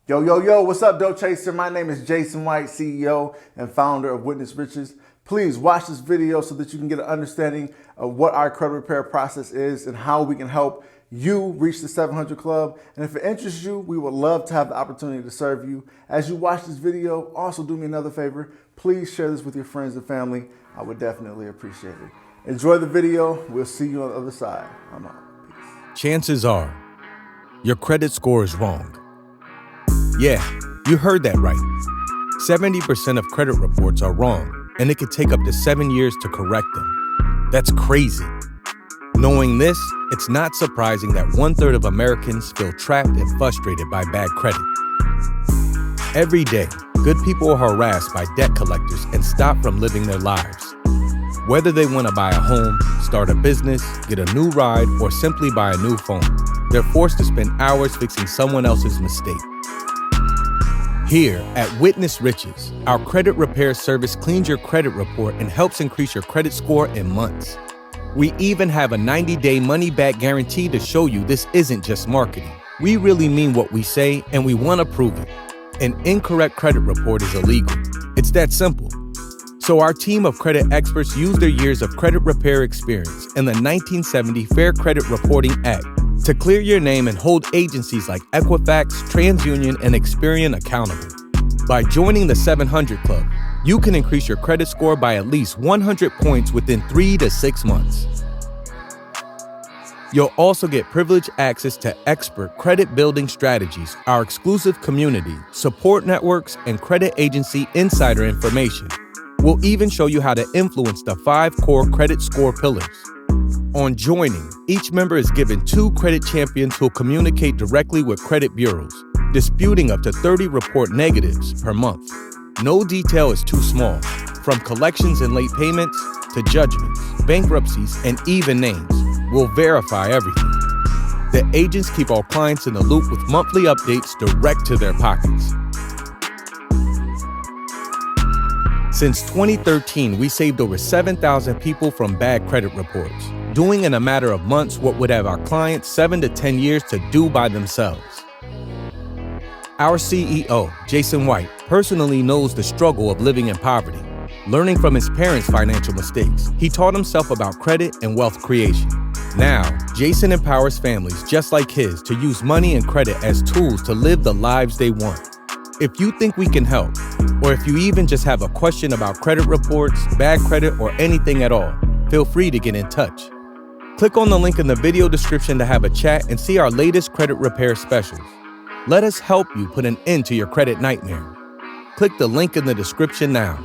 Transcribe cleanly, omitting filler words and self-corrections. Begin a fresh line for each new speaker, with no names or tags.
Yo, yo, yo, what's up, Dough Chaser? My name is Jason White, CEO and founder of Witness Riches. Please watch this video so that you can get an understanding of what our credit repair process is and how we can help you reach the 700 Club. And if it interests you, we would love to have the opportunity to serve you. As you watch this video, also do me another favor. Please share this with your friends and family. I would definitely appreciate it. Enjoy the video. We'll see you on the other side. I'm out. Peace.
Chances are your credit score is wrong. Yeah, you heard that right. 70% of credit reports are wrong, and it could take up to 7 years to correct them. That's crazy. Knowing this, it's not surprising that 1/3 of Americans feel trapped and frustrated by bad credit. Every day, good people are harassed by debt collectors and stopped from living their lives. Whether they want to buy a home, start a business, get a new ride, or simply buy a new phone, they're forced to spend hours fixing someone else's mistake. Here at Witness Riches, our credit repair service cleans your credit report and helps increase your credit score in months. We even have a 90-day money-back guarantee to show you this isn't just marketing. We really mean what we say, and we want to prove it. An incorrect credit report is illegal. It's that simple. So our team of credit experts use their years of credit repair experience and the 1970 Fair Credit Reporting Act to clear your name and hold agencies like Equifax, TransUnion, and Experian accountable. By joining the 700 Club, you can increase your credit score by at least 100 points within 3 to 6 months. You'll also get privileged access to expert credit building strategies, our exclusive community, support networks, and credit agency insider information. We'll even show you how to influence the 5 core credit score pillars. On joining, each member is given 2 credit champions who'll communicate directly with credit bureaus, disputing up to 30 report negatives per month. No detail is too small, from collections and late payments to judgments, bankruptcies, and even names. We'll verify everything. The agents keep our clients in the loop with monthly updates direct to their pockets. Since 2013, we saved over 7,000 people from bad credit reports, doing in a matter of months what would have our clients 7 to 10 years to do by themselves. Our CEO, Jason White, personally knows the struggle of living in poverty. Learning from his parents' financial mistakes, he taught himself about credit and wealth creation. Now, Jason empowers families just like his to use money and credit as tools to live the lives they want. If you think we can help, or if you even just have a question about credit reports, bad credit, or anything at all, feel free to get in touch. Click on the link in the video description to have a chat and see our latest credit repair specials. Let us help you put an end to your credit nightmare. Click the link in the description now.